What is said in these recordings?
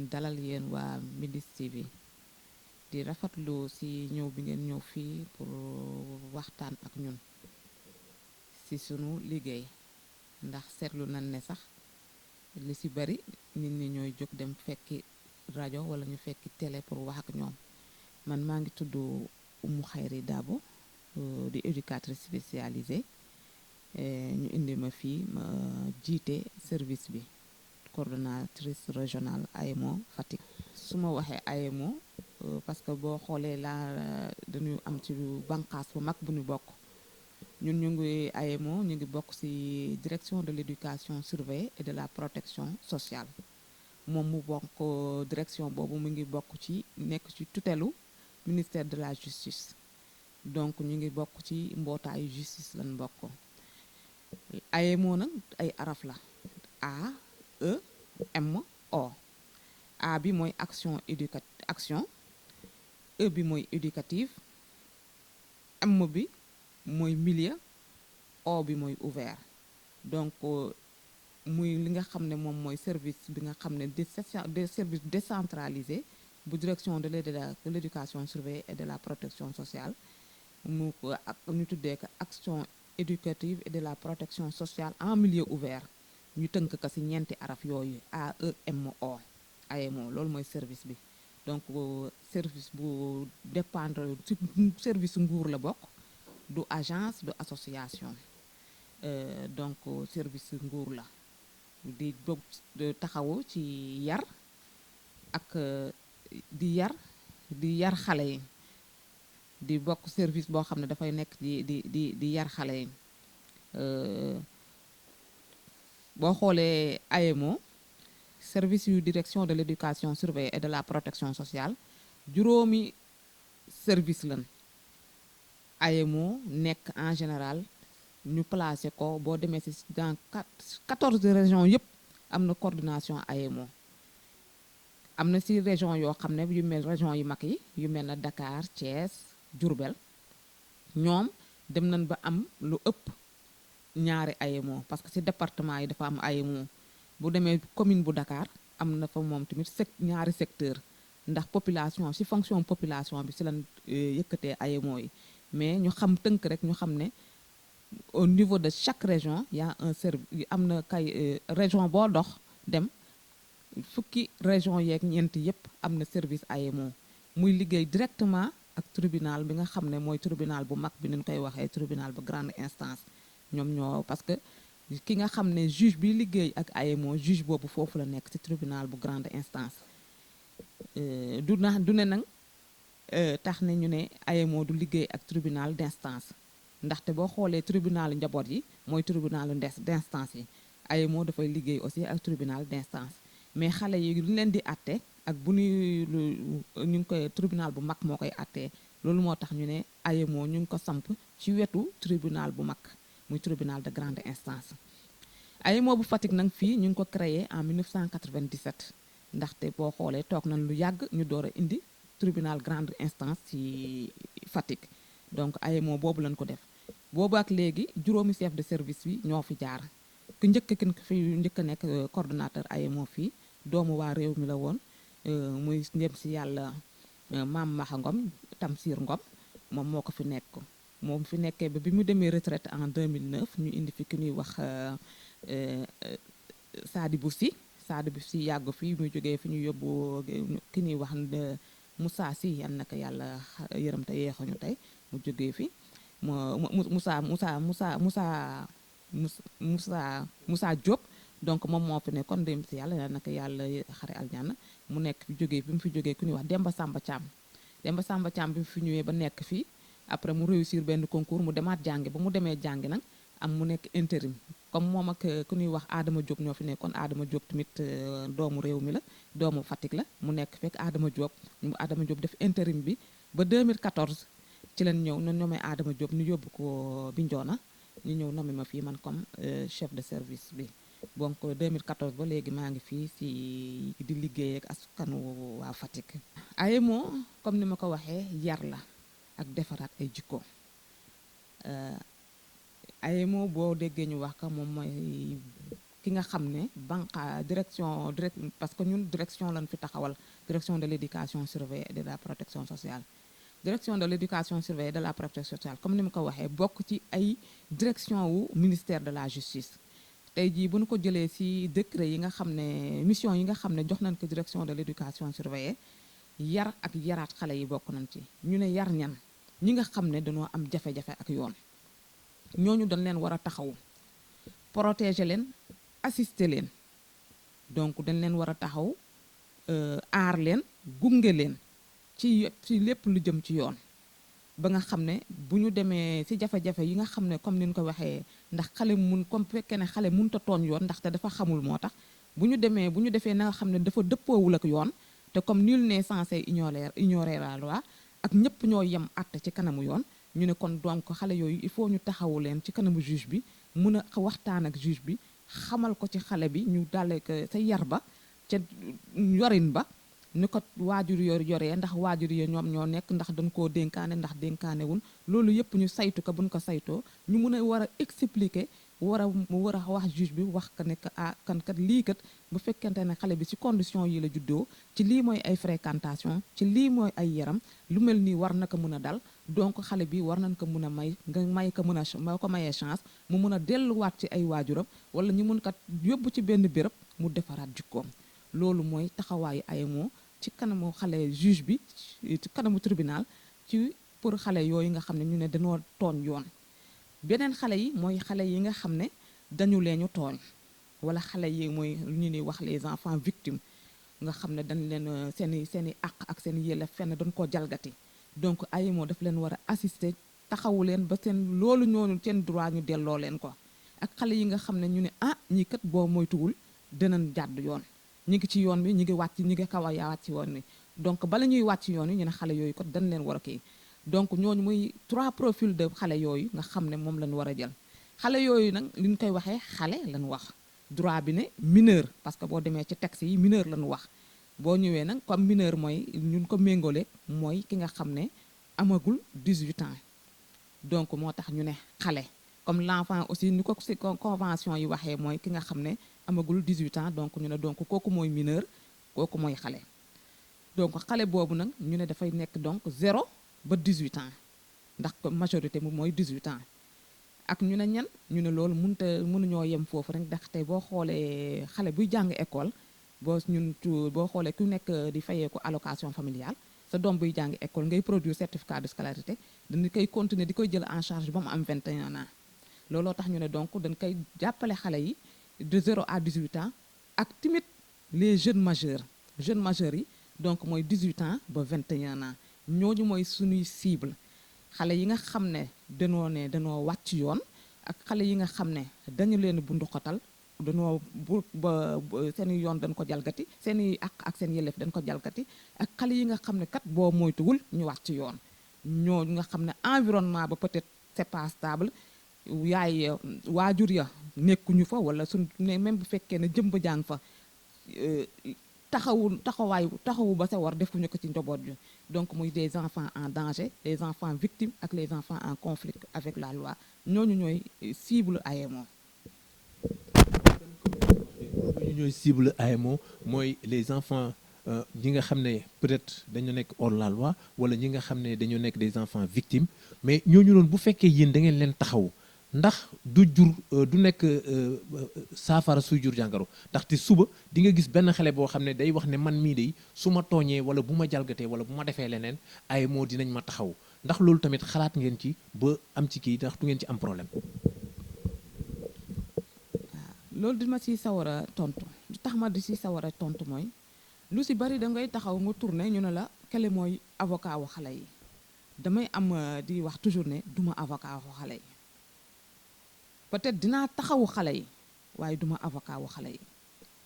leen dalal yéen waa Mindiss TV di rafetlu ci ñëw bi ngeen ñëw fii pour waxtaan ak ñun ci sunu liggéey ndax seetlu nañ ne sax li ci bari nit ñi ñooy jóg dem fekki rajo wala ñu fekki télé pour wax ak ñoom man maa ngi tudd Oumou Khayri Dabo di éducatrice spécialisée ñu indi ma fii ma jiite service bi coordonnatrice régionale AEMO Fatick. su ma waxee AEMO parce que boo xoolee dañu am ci bànqaas bu mag bu ñu bokk ñun ñu ngi AEMO ñu ngi bokk ci direction de l'éducation surveillée et de la protection sociale moom mu bokk direction boobu mu ngi bokk ci nekk ci tutelu ministère de la justice donc ñu ngi bokk ci mbootaayu justice lañ bokk. AEMO nag ay araf la A E M O A bi mooy action E bi mooy éducative M bi mooy milieu O bi mooy ouvert donc muy li nga xam ne moom mooy service bi nga xam ne des services décentralisés bu direction de l'éducation surveillée et de la protection sociale mu ko ak ñu tuddee ko action éducative et de la protection sociale en milieu ouvert ñu tënk ko ci ñeenti araf yooyu AEMO AEMO loolu mooy service bi donc service bu dépendre ci service nguur la bokk du agence du association donc service nguur la di bokk taxawu ci yar ak di yar xale yi di bokk service boo xam ne dafay nekk di yar xale yi boo xoolee AEMO service yu direction de l'éducation surveillée et de la protection sociale juróomi service lan AEMO nekk en général ñu placé ko boo demee ci dans 14 régions yëpp am na coordination AEMO am na ci région yoo xam ne yu mel région yu mag yi yu mel na Dakar Thiès Diourbel ñoom dem nañ ba am lu ëpp ñaari AEMO parce que ci département yi dafa am AEMO bu demee commune bu Dakar am na fa moom tamit ñaari secteur ndax population ci fonction population bi ci lañ yëkkatee AEMO yi mais ñu xam tënk rek ñu xam ne au niveau de chaque région y a un service am na kay région boo dox dem fukki région yeeg ñeent yépp am na service AEMO muy liggéey directement ak tribunal bi nga xam ne mooy tribunal bu mag bi ñu koy waxee tribunal bu grande instance ñoom ñoo parce que ki nga xam ne juge bi liggéey ak AEMO juge boobu foofu la nekk ci tribunal bu grande instance du ne nag tax ne ñu ne AEMO du liggéey ak tribunal d'instance ndaxte boo xoolee tribunal njaboot yi mooy tribunal d'instance yi AEMO dafay liggéey aussi ak tribunal d'instance mais xale yi lu leen di àtte ak bu ñu ngi koy tribunal bu mag moo koy àttee loolu moo tax ñu ne AEMO ñu ngi ko samp ci wetu tribunal bu mag muy tribunal de grande instance AEMO bu Fatick nag fii ñu ngi ko créé en 1997 ndaxte boo xoolee toog nañ lu yàgg ñu door a indi tribunal grande instance ci Fatick donc AEMO boobu lañ ko def boobu ak léegi juróomi chef de service bi ñoo fi jaar ku njëkk a nekk coordonnateur AEMO fii doomu waa réew mi la woon muy ndem ci yàlla maam Maxa Ngom Tamsir Ngom moom moo ko fi nekk moom fi nekkee ba bi mu demee retraite en 2009 ñu indi fi ki ñuy wax Sadibou Sy yàgg fi muy jógee fi ñu yóbbu ki ñuy wax Moussa Sy yal na ko yàlla yërëm te yeexuñu tey mu jógee fi Moussa Diop donc moom moo fi nekkoon dem ci yàlla yal na ko yàlla xare aljana mu nekk fi jógee bi mu fi jógee ku ñuy wax Demba Samba Thiam bi mu fi ñëwee ba nekk fii après mu réussir benn concours mu demaat jàngi ba mu demee jàngi nag am mu nekk intérim comme moom ak ku ñuy wax Adama Diop ñoo fi nekkoon Adama Diop tamit doomu réew mi la doomu Fatick la mu nekk fekk Adama Diop def intérim bi ba 2014 ci leen ñëw ñu nommé Adama Diop ñu yóbbu ko Bignona ñu ñëw nommé ma fii man comme chef de service bi donc 2014 ba léegi maa ngi fii ci di liggéey ak askanu waa Fatick. AEMO comme ni ma ko waxee yar la ak defaraat ay jikko AEMO boo déggee ñu wax ko moom mooy ki nga xam ne direction parce que ñun direction lañ fi taxawal, direction de l'éducation surveillée et de la protection sociale. Direction de l'éducation surveillée et de la protection sociale comme ni ma ko waxee bokk ci ay direction wu ministère de la justice. tey jii bu ñu ko jëlee ci décret yi nga xam ne mission yi nga xam ne jox nañ ko direction de l'éducation surveillée, yar ak yaraat xale yi bokk nañ ci. ñu ne yar ñan ñi nga xam ne dañoo am jafe-jafe ak yoon, ñooñu dañ leen war a taxawu, protéger leen, assister leen. Donc dañ leen war a taxaw aar leen, gunge leen ci lépp lu jëm ci yoon, ba nga xam ne bu ñu demee ci jafe-jafe yi nga xam ne comme ni ñu ko waxee, ndax xale comme fekkee ne xale mënut a tooñ yoon ndaxte dafa xamul moo tax bu ñu defee na nga xam ne dafa dëppoowul ak yoon, te comme nul n'est censé ignorer la loi, ak ñëpp ñoo yem àtte ci kanamu yoon, ñu ne kon donc xale yooyu il faut ñu taxawu leen ci kanamu juge bi, mun a waxtaan ak juge bi, xamal ko ci xale bi ñu dale ko sa yar ba ca yorin ba ni ko waajur yoree, ndax waajur yi ñoom ñoo nekk, ndax dañ koo dénkaane ndax dénkaane wun loolu yëpp ñu saytu ko. buñ ko saytoo ñu mun a war a expliquer mu war a wax juge bi wax ko ne kan kat lii kat bu fekkente ne xale bi ci condition yi la juddoo, ci lii mooy ay fréquentation, ci lii mooy ay yaram, lu mel nii war na ko mun a dal, donc xale bi war nañ ko mun a may ko mun a moo ko mayee chance mu mun a delluwaat ci ay waajuram, wala ñu mun kat yóbbu ci benn béréb mu defaraat jikkoom. loolu mooy taxawaayu AEMO ci kanamu xale juge bi, ci kanamu tribunal, ci pour xale yooyu nga xam ne ñu ne dañoo tooñ yoon. beneen xale yi mooy xale yi nga xam ne dañu leenu tooñ, wala xale yi mooy lu ñu ni wax les enfants victimes, nga xam ne dañ leen seeni àq ak seen yelleef fenn dañ koo jalgati. donc AEMO daf leen war a assister, taxawu leen ba seen loolu ñoonu seen droit ñu delloo leen ko. ak xale yi nga xam ne ñu ne ñi kat boo moytuwul dinañ jàdd yoon, ñi ngi ci yoon bi, ñi ngi wàcc, ñi ngi kaw a yaa wàcc yoon wi, donc bala ñuy wàcc yoon wi ñu ne xale yooyu kat dañ leen war a kii. donc ñooñu muy 3 profils de xale yooyu nga xam ne moom lañ war a jël. xale yooyu nag li ñu koy waxee xale lañ wax, droit bi ne mineur, parce que boo demee ci texte yi mineur lañ wax. boo ñëwee nag comme mineur mooy ñun ko méngale mooy ki nga xam ne amagul 18 ans, donc moo tax ñu ne xale. comme l'enfant aussi ni ko ci convention yi waxee mooy ki nga xam ne amagul 18 ans, donc ñu ne donc kooku mooy mineur, kooku mooy xale. donc xale boobu nag ñu ne dafay nekk donc 0 ba 18 ans, ndax majorité mu mooy 18 ans. ak ñu ne ñan ñu ne loolu mënuñoo yem foofu rek, ndax tey boo xoolee xale buy jàng école, boo xoolee ku nekk di fayee ko allocation familiale, sa doom buy jàng école ngay produire certificat de scolarité, dañu koy continuer di koy jël en charge ba mu am 21 ans. looloo tax ñu ne donc dañ koy jàppale xale yi de 0 à 18 ans, ak timit les jeunes majeurs yi, donc mooy 18 ans ba 21 ans. ñooñu mooy suñuy cible, xale yi nga xam ne danoo wàcc yoon, ak xale yi nga xam ne dañu leen bunduxatal, danoo seen yoon dañ ko jalgati, seen i ak seen yelleef dañ ko jalgati, ak xale yi nga xam ne kat boo moytuwul ñu wàcc yoon. ñooñu nga xam ne environnement ba peut-être c'est pas stable, waajur ya nekkuñu fa, wala même bu fekkee ne jëmb jàng fa, taxawu ba sa war defuñu ko ci njaboot bi. donc muy des enfants en danger, des enfants victimes ak les enfants en conflit avec la loi, ñooñu ñooy cible AEMO. ñooñu ñooy cible AEMO mooy les enfants ñi nga xam ne peut-être dañu nekk hors la loi, wala ñi nga xam ne dañu nekk des enfants victimes. mais ñooñu noonu bu fekkee yéen da ngeen leen taxaw, ndax du nekk saafara suy jur jàngaro? ndaxte suba di nga gis benn xale boo xam ne day wax ne man mii de su ma tooñee wala bu ma jalgatee wala bu ma defee leneen AEMO dinañ ma taxaw. ndax loolu tamit xalaat ngeen ci ba am ci kii, ndax du ngeen ci am problème? loolu dima ci sawar a tontu, lu tax ma di ci sawar a tontu mooy lu ci bari da ngay taxaw nga tourné ñu ne la kele mooy avocat wu xale yi. damay am di wax toujours ne duma avocat wu xale yi, peut-être dinaa taxawu xale yi waaye duma avocat wu xale yi.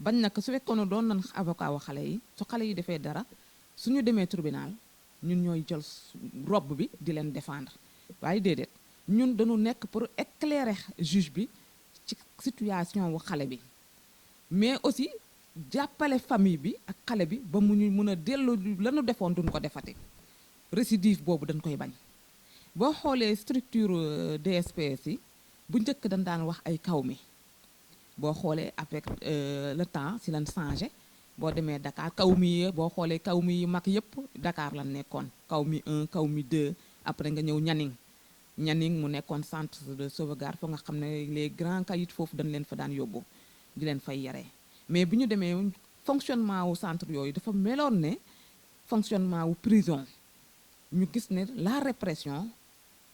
bañ nag su fekkoon doon nañ avocat wu xale yi, su xale yi defee dara suñu demee tribunal ñun ñooy jël robe bi di leen défendre, waaye déedéet ñun dañu nekk pour éclairer juge bi ci situation wu xale bi, mais aussi jàppale famille bi ak xale bi ba mu ñu mën a dellu lanu defoon duñ ko defati. récidive boobu dañ koy bañ. boo xoolee structure DSPS yi bu njëkk dañ daan wax ay kaw mi, boo xoolee avec le temps si lan changé boo demee Dakar kaw mi boo xoolee kaw mi mag yëpp Dakar lan nekkoon kaw mi 1 kaw mi 2 après nga ñëw Nianing mu nekkoon centre de sauvegarde foo nga xam ne les grands caïds foofu dañ leen fa daan yóbbu di leen fay yaree mais bi ñu demee fonctionnement wu centre yooyu dafa meloon ne fonctionnement wu prison ñu gis ne la répression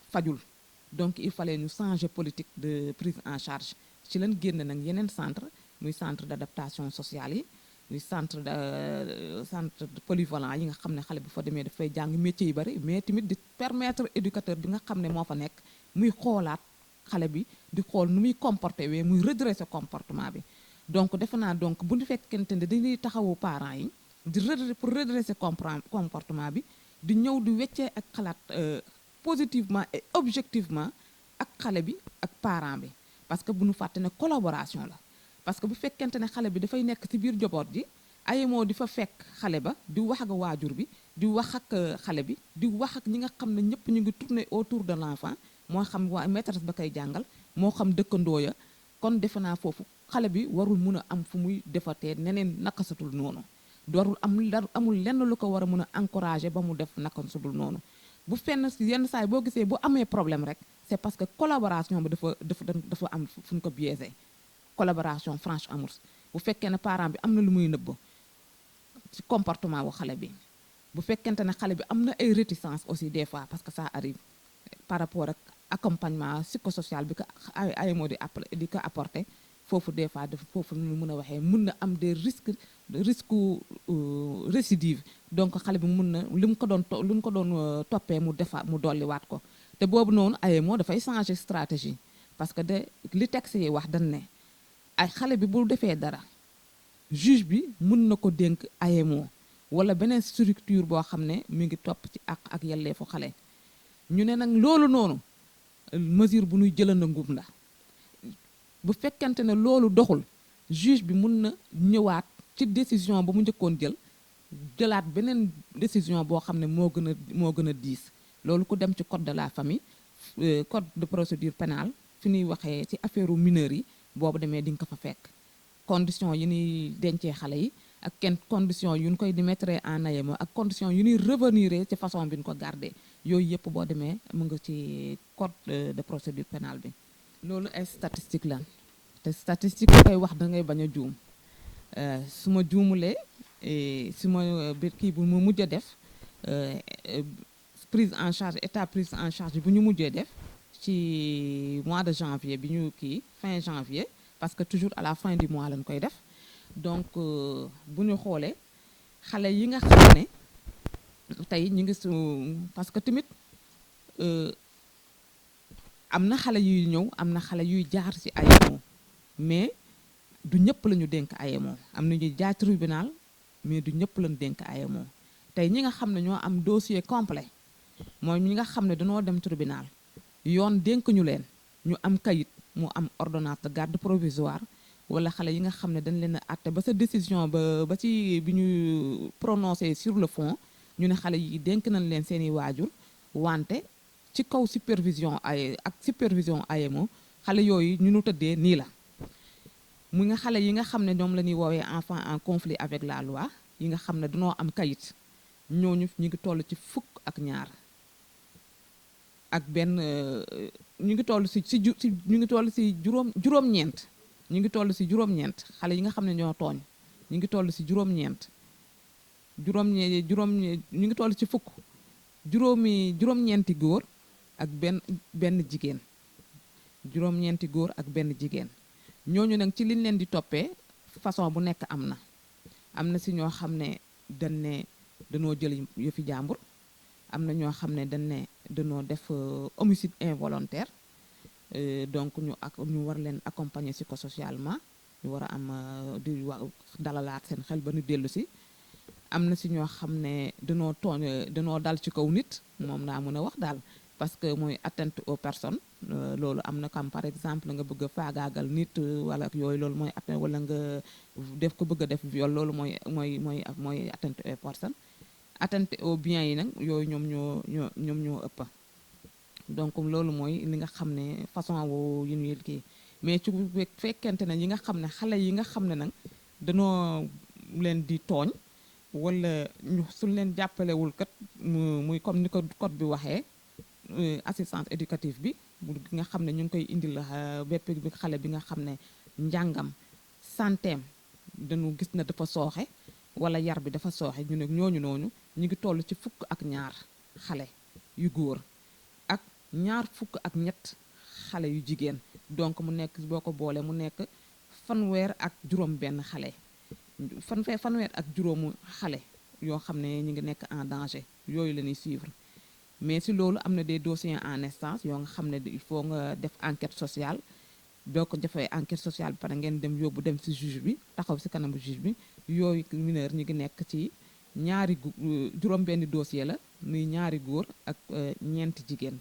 fajul donc il fallait ñu changer politique de prise en charge ci leen génn nag yeneen centre muy centre d'adaptation sociale yi muy centre polyvalent yi nga xam ne xale bu fa demee dafay jàng métier yu bari mais tamit di permettre éducateur bi nga xam ne moo fa nekk muy xoolaat xale bi di xool nu muy comporté wee muy redresser comportement bi donc defe naa donc bu ñu fekkente ne dañuy taxawu parents yi pour redresser comportement bi di ñëw di weccee ak xalaat positivement et objectivement ak xale bi ak parent bi parce que bu ñu fàtte ne collaboration la parce que bu fekkente ne xale bi dafay nekk ci biir njaboot ji ayemoo di fa fekk xale ba di wax ak waajur bi di wax ak xale bi di wax ak ñi nga xam ne ñëpp ñu ngi tourner autour de l'enfant moo xam waa maîtresse ba koy jàngal moo xam dëkkandoo ya kon defe naa foofu xale bi warul mun a am fu muy defatee neneen nakasatul noonu warul amul lenn lu ko war a mun a encourager ba mu def nakasatul noonu bu fenn yenn saay boo gisee bu amee problème rek c'est parce que collaboration bi dafa am fu ñu ko biaisé collaboration franche amul bu fekkee ne parent bi am na lu muy nëbb ci comportement wu xale bi bu fekkente ne xale bi am na ay réticence aussi des fois parce que ça arrive par rapport ak accompagnement psychosocial bi ko AEMO di ko apporter foofu des fois dafa foofu ñu mën a waxee mën na am des risques récidive donc xale bi mën na lu mu ko doon toppee mu dolliwaat ko te boobu noonu AEMO dafay changer stratégie parce que de li texte yi wax dañ ne ay xale bi bu defee dara juge bi mën na ko dénk AEMO wala beneen structure boo xam ne mi ngi topp ci ak yelleefu xale ñu ne nag loolu noonu mesure bu ñuy jëlanda ngum la bu fekkente ne loolu doxul juge bi mën na ñëwaat ci décision ba mu njëkkoon jëlaat beneen décision boo xam ne moo gën a diis loolu ku dem ci code de la famille code de procédure pénale fi ñuy waxee ci affaire mineurs yi boobu demee di nga ko fa fekk condition yi ñuy dencee xale yi ak condition yu ñu koy di mettre en AEMO ak condition yu ñuy revenir ci façon bi ñu ko garder yooyu yëpp boo demee mu nga ci code de procédure pénale bi loolu ay statistique la te statistique bu koy wax da ngay bañ a juum su ma juumulee su ma biir kii bu mu mujj a def prise en charge état prise en charge bu ñu mujjee def ci mois de janvier bi ñu kii fin janvier parce que toujours à la fin du mois lañ koy def donc bu ñu xoolee xale yi nga xam ne tey ñu ngi su parce que tamit am na xale yuy ñëw am na xale yuy jaar ci AEMO mais du ñëpp la ñu dénk AEMO am na ñuy jaar tribunal mais du ñëpp lañu dénk AEMO tey ñi nga xam ne ñoo am dossier complet mooy ñi nga xam ne dañoo dem tribunal yoon dénk ñu leen ñu am kayit mu am ordonnance de garde provisoire wala xale yi nga xam ne dañ leen a àtte ba sa décision ba ci bi ñu prononcé sur le fond ñu ne xale yi dénk nañ leen seeni waajur wante ci kaw supervision AEMO xale yooyu ñu nu tëddee nii la mu nga xale yi nga xam ne ñoom la ñuy woowee enfant en conflit avec la loi yi nga xam ne dañoo am kayit ñooñu ñu ngi toll ci fukk ak ñaar ak benn ñu ngi toll ñu ngi toll ci juróom-ñeent ñu ngi toll ci juróom-ñeent xale yi nga xam ne ñoo tooñ ñu ngi toll ci juróom-ñeent ñu ngi toll ci fukk juróom-ñeenti góor ak benn jigéen juróom-ñeenti góor ak benn jigéen ñooñu nag ci liñ leen di toppee façon bu nekk am na ci ñoo xam ne dañ ne dañoo jël yëfi jàmbur am na ñoo xam ne dañ ne dañoo def homicide involontaire donc ñu war leen accompagner psychosocialement ñu war a am dalalaat seen xel ba ñu dellu si am na si ñoo xam ne dañoo dal ci kaw nit moom naa mën a wax daal parce que mooy atteinte aux personnes loolu am na comme par exemple nga bëgg a faagaagal nit wala yooyu loolu mooy atteinte wala nga bëgg a def viol loolu mooy atteinte aux personnes atteinte aux biens yi nag yooyu ñoom ñoo ëpp donc loolu mooy li nga xam ne façon wu yu ñuy kii mais ci fekkente ne yi nga xam ne xale yi nga xam ne nag danoo leen di tooñ wala ñu suñ leen jàppalewul kat muy comme ni ko code bi waxee assistance éducative bi nga xam ne ñu ngi koy indil bépp bi xale bi nga xam ne njàngam santeem dañu gis na dafa sooxe wala yar bi dafa sooxe ñu ne ñooñu noonu ñu ngi toll ci 12 xale yu góor ak 23 xale yu jigéen donc mu nekk boo ko boole mu nekk fanweer ak juróom benn xale fanweer ak juróomu xale yoo xam ne ñu ngi nekk en danger yooyu la ñuy suivre mais si loolu am na des dossiers en instance yoo nga xam ne il faut nga def enquête sociale boo ko defee enquête sociale bi pare ngeen dem yóbbu dem si juge bi taxaw si kanamu juge bi yooyu mineur ñu ngi nekk ci juróom benn dossier la muy ñaari góor ak ñeenti jigéen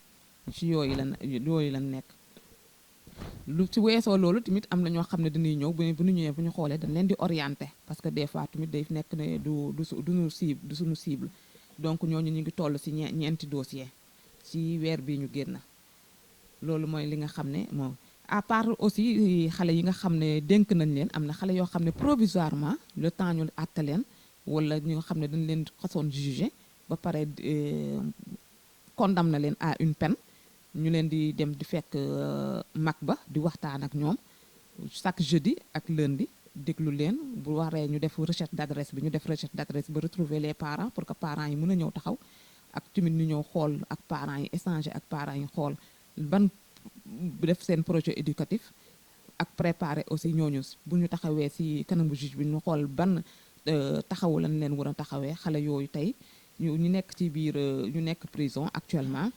ci yooyu lan nekk lu ci weesoo loolu tamit am na ñoo xam ne dañuy ñëw bu ñu ñëwee bu ñu xoolee dañ leen di orienté parce que des fois tamit day nekk ne du suñu cible donc ñooñu ñu ngi toll ci ñeenti dossier ci weer bi ñu génn loolu mooy li nga xam ne moom à part aussi xale yi nga xam ne dénk nañ leen am na xale yoo xam ne provisoirement le temps ñu àtte leen wala ñi nga xam ne dañ leen xasoon jugé ba pare condamné leen à une peine ñu leen di dem di fekk mag ba di waxtaan ak ñoom chaque jeudi ak lundi déglu leen bu waree ñu def recherche d'adresse bi ñu def recherche d'adresse ba retrouver les parents pour que parents yi mën a ñëw taxaw ak tamit ñu ñëw xool ak parents yi échanger ak parents yi xool ban def seen projet éducatif ak préparer aussi ñooñu bu ñu taxawee ci kanamu juge bi ñu xool ban taxawu lañ leen war a taxawee xale yooyu tey ñu nekk ci biir ñu nekk prison actuellement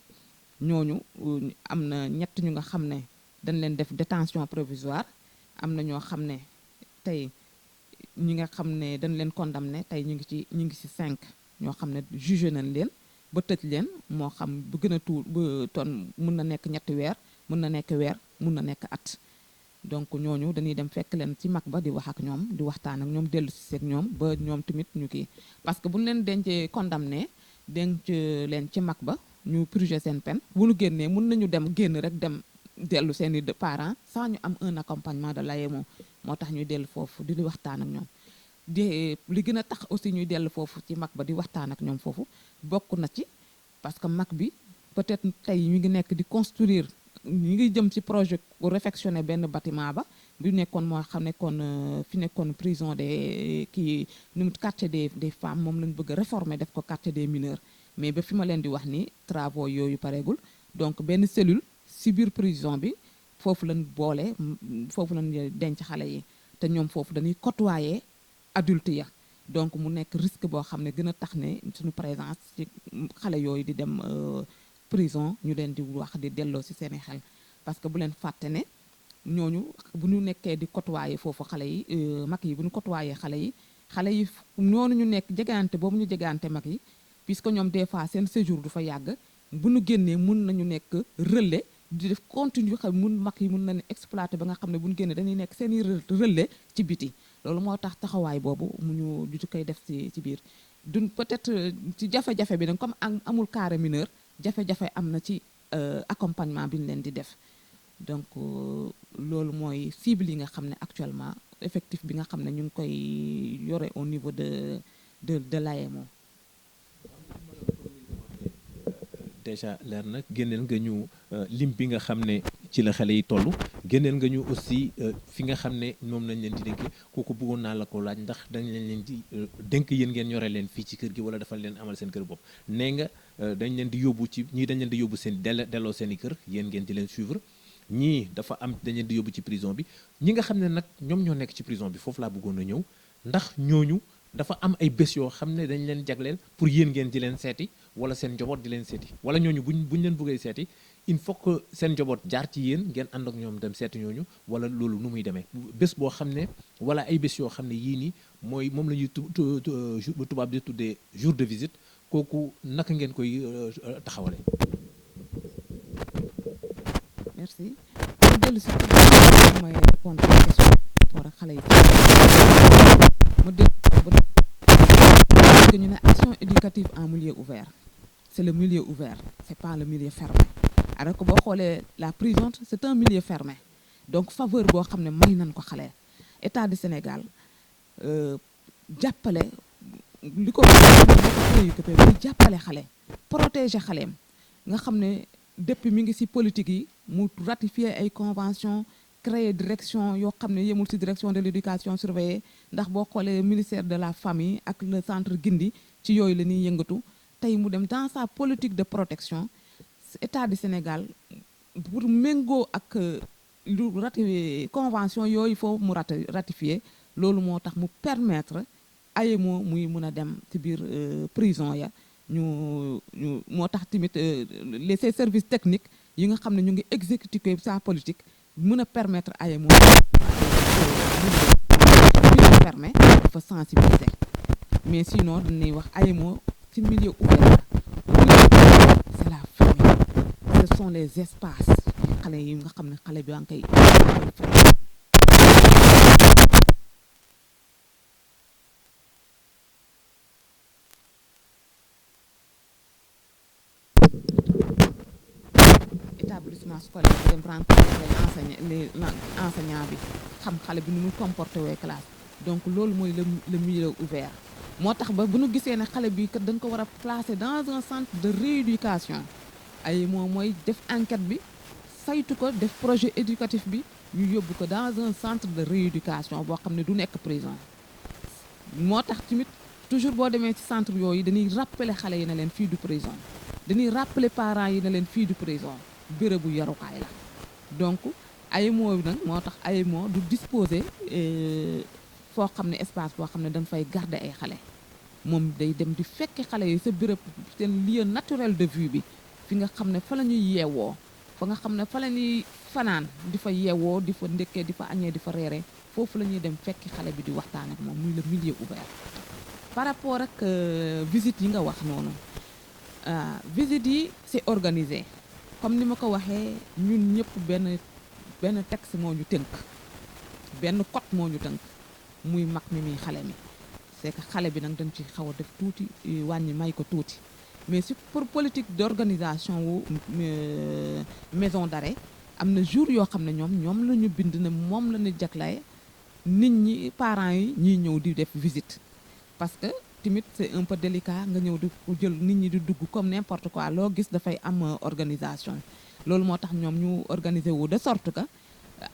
ñooñu am na ñett ñu nga xam ne dañ leen def détention provisoire am na ñoo xam ne tey ñi nga xam ne dañ leen condamné tey ñu ngi ci 5 ñoo xam ne jugé nañ leen ba tëj leen moo xam bu gën a tuur ba ton mun na nekk ñetti weer mun na nekk weer mun na nekk at donc ñooñu dañuy dem fekk leen ci mag ba di wax ak ñoom di waxtaan ak ñoom dellu si seeg ñoom ba ñoom tamit ñu kii parce que bu ñu leen dencee condamné denc leen ci mag ba ñu purger seen peine bu ñu génnee mun nañu dem génn rek dem dellu seen i parents sans ñu am un accompagnement de l'AEMO moo tax ñuy dellu foofu di waxtaan ak ñoom li gën a tax aussi ñuy dellu foofu ci mag ba di waxtaan ak ñoom foofu bokk na ci parce que mag bi peut-être tey ñu ngi nekk di construire ñu ngi jëm ci projet pour réfectionner benn bâtiment ba bi nekkoon moo xam nekkoon fi nekkoon prison des quartier des femmes moom lañ bëgg a réformer def ko quartier des mineurs mais ba fi ma leen di wax ni travaux yooyu pareegul donc benn cellule ci biir prison bi foofu lañ boole foofu lañ denc xale yi te ñoom foofu dañuy côtoyer adulte ya donc mu nekk risque boo xam ne gën a tax ne suñu présence ci xale yooyu di dem prison ñu leen di wax di delloo ci seeni xel parce que bu leen fàtte ne ñooñu bu ñu nekkee di côtoyer foofu xale yi mag yi bu ñu côtoyer xale yi noonu ñu nekk jegante boobu ñu jegante mag yi puisque ñoom des fois seen séjour du fa yàgg bu ñu génnee mun nañu nekk relais di def continue xam mag yi mun nañu exploiter ba nga xam ne bu ñu génnee dañuy nekk seeni relais ci biti loolu moo tax taxawaay boobu mu ñu du koy def ci biir duñ peut-être ci jafe-jafe bi nag comme amul carré mineur jafe-jafe am na ci accompagnement bi ñu leen di def donc loolu mooy cible yi nga xam ne actuellement effectif bi nga xam ne ñu ngi koy yore au niveau de l'AEMO. déjà leer na génneel nga ñu lim bi nga xam ne ci la xale yi toll génneel nga ñu aussi fi nga xam ne moom lañ leen di dénk kooku bëggoon naa la ko laaj ndax dañ leen di dénk yéen ngeen yore leen fii ci kër gi wala dafa leen amal seen kër bopp nee nga dañ leen di yóbbu ci ñii dañ leen di yóbbu seen delloo seen i kër yéen ngeen di leen suivre ñii dafa am dañ leen di yóbbu ci prison bi ñi nga xam ne nag ñoom ñoo nekk ci prison bi foofu laa bëggoon a ñëw ndax ñooñu dafa am ay bés yoo xam ne dañ leen jagleel pour yéen ngeen di leen seeti wala seen njaboot di leen seeti wala ñooñu buñ leen bëggee seeti il faut que seen njaboot jaar ci yéen ngeen ànd ak ñoom dem seeti ñooñu wala loolu nu muy demee bés boo xam ne wala ay bés yoo xam ne yii nii mooy moom la ñuy tubaab di tuddee jour de visite kooku naka ngeen koy taxawale. merci ma dellu si may répondre à la question pour xale yi ma dellu que ñu ne action éducative en milieu ouvert c'est le milieu ouvert c'est pas le milieu fermé alors que boo xoolee la prison c'est un milieu fermé donc faveur boo xam ne may nañ ko xale état du Sénégal jàppale li ko préoccupé muy jàppale xale protéger xaleem nga xam ne depuis mi ngi ci politique yi mu ratifier ay convention créer direction yoo xam ne yemul ci direction de l'éducation surveillée ndax boo xoolee ministère de la famille ak le centre Gindi ci yooyu la ñuy yëngatu tey mu dem dans sa politique de protection état du Sénégal pour méngoo ak lu ratifié convention yooyu foofu mu ratifié loolu moo tax mu permettre AEMO muy mën a dem ci biir prison ya ñu moo tax tamit les services techniques yi nga xam ne ñu ngi exécuter sa politique mën a permettre AEMO ñu permet dafa sensibiliser mais sinon dañuy wax AEMO ci milieu ouvert c'est la famille ce sont les espaces xale yi nga xam ne xale bi nga koy établissement scolaire bi dem rencontrer les enseignants bi xam xale bi nu mu comporté wee classe donc loolu mooy le milieu ouvert moo tax ba bu ñu gisee ne xale bi kat dañ ko war a placer dans un centre de rééducation ay moom mooy def enquête bi saytu ko def projet éducatif bi ñu yóbbu ko dans un centre de rééducation boo xam ne du nekk prison moo tax tamit toujours boo demee ci centre yooyu dañuy rappeler xale yi ne leen fii du prison dañuy rappeler parents yi ne leen fii du prison bérébu yarukaay la donc AEMO nag moo tax AEMO du disposer foo xam ne espace boo xam ne dañ fay garder ay xale moom day dem di fekki xale yi sa béréb seen lieu naturel de vie bi fi nga xam ne fa la ñuy yeewoo fa nga xam ne fa la ñuy fanaan di fa yeewoo di fa ndékkee di fa añee di fa reeree foofu la ñuy dem fekki xale bi di waxtaan ak moom muy le milieu ouvert par rapport ak visite yi nga wax noonu visite yi c'est organisé comme ni ma ko waxee ñun ñëpp benn texte moo ñu tënk benn code moo ñu tënk muy mag mi muy xale mi c'est que xale bi nag dañ ci xaw a def tuuti wàññi may ko tuuti mais si pour politique d'organisation wu maison d'arrêt am na jour yoo xam ne ñoom la ñu bind ne moom la ñu jagleel nit ñi parents yi ñiy ñëw di def visite parce que tamit c'est un peu délicat nga ñëw di jël nit ñi di dugg comme n'importe quoi loo gis dafay am organisation loolu moo tax ñoom ñu organiser wu de sorte que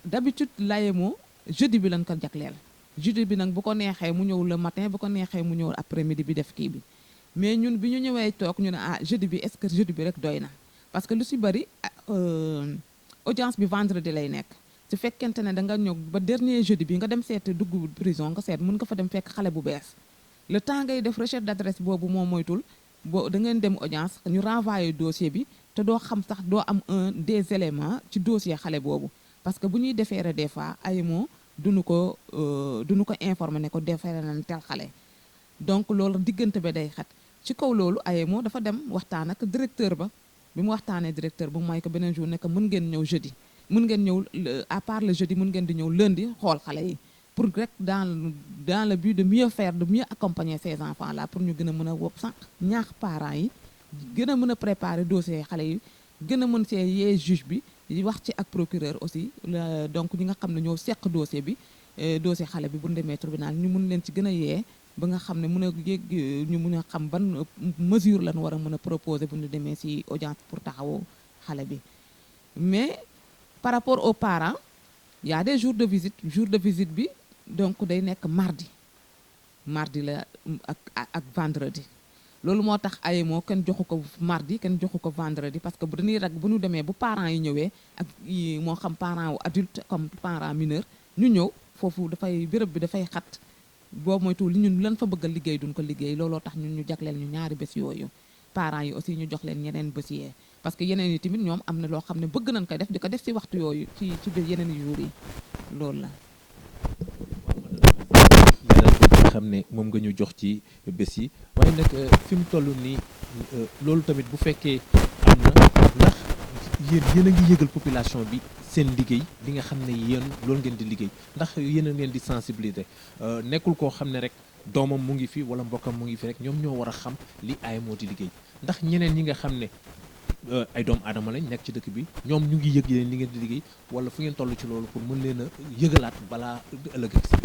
d'habitude l'AEMO jeudi bi lañ ko jagleel jeudi bi nag bu ko neexee mu ñëw le matin bu ko neexee mu ñëw après-midi bi def kii bi mais ñun bi ñu ñëwee toog ñu ne jeudi bi est-ce que jeudi bi rek doy na parce que lu ci bari audience bi vendredi lay nekk su fekkente ne da nga ñëw ba dernier jeudi bi nga dem seet dugg prison nga seet mën nga fa dem fekk xale bu bees le temps ngay def recherche d'adresse boobu moo moytul da ngeen dem audience ñu renvoyer dossier bi te doo xam sax doo am des éléments ci dossier xale boobu parce que bu ñuy déférer des fois AEMO duñu ko informer ne ko déférer nañ tel xale donc loolu diggante ba day xat ci kaw loolu AEMO dafa dem waxtaan ak directeur ba bi mu waxtaanee directeur ba mooy ko beneen jour ne que mën ngeen ñëw jeudi mën ngeen ñëw à part le jeudi mën ngeen di ñëw lundi xool xale yi pour rek dans le but de mieux faire de mieux accompagner ces enfants là pour ñu gën a mën a wopp sax ñaax parents yi gën a mën a préparer dossier xale yi gën a mën see yee juge bi di wax ci ak procureur aussi donc ñi nga xam ne ñoo seq dossier bi dossier xale bi bu ñu demee tribunal ñu mën leen ci gën a yee ba nga xam ne mën a yéeg ñu mën a xam ban mesure lañ war a mën a proposer bu ñu demee ci audience pour taxawu xale bi mais par rapport aux parents il y a des jours de visite bi donc day nekk mardi la ak vendredi loolu moo tax AEMO kenn joxu ko mardi kenn joxu ko vendredi parce que bu dañuy rek bu ñu demee bu parents yi ñëwee ak moo xam parent wu adulte comme parent mineur ñu ñëw foofu dafay béréb bi dafay xat boobu moytu li ñun lan fa bëgg a liggéey duñ ko liggéey looloo tax ñun ñu jagleel ñu ñaari bés yooyu parents yi aussi ñu jox leen ñeneen bés yee parce que yeneen yi tamit ñoom am na loo xam ne bëgg nañ ko def di ko def ci waxtu yooyu ci biir yeneen jours yi loolu la nga xam ne moom nga ñu jox ci bés yi waaye nag fi mu toll nii loolu tamit bu fekkee am na ndax yéen a ngi yëgal population bi seen liggéey li nga xam ne yéen loolu ngeen di liggéey ndax yéen a ngeen di sensibiliser nekkul koo xam ne rek doomam mu ngi fi wala mbokkam mu ngi fi rek ñoom ñoo war a xam li AEMO di liggéey ndax ñeneen ñi nga xam ne ay doom aadama lañ nekk ci dëkk bi ñoom ñu ngi yëg yéen li ngeen di liggéey wala fu ngeen toll ci loolu pour mën leen a yëgalaat balaa ëllëg ak si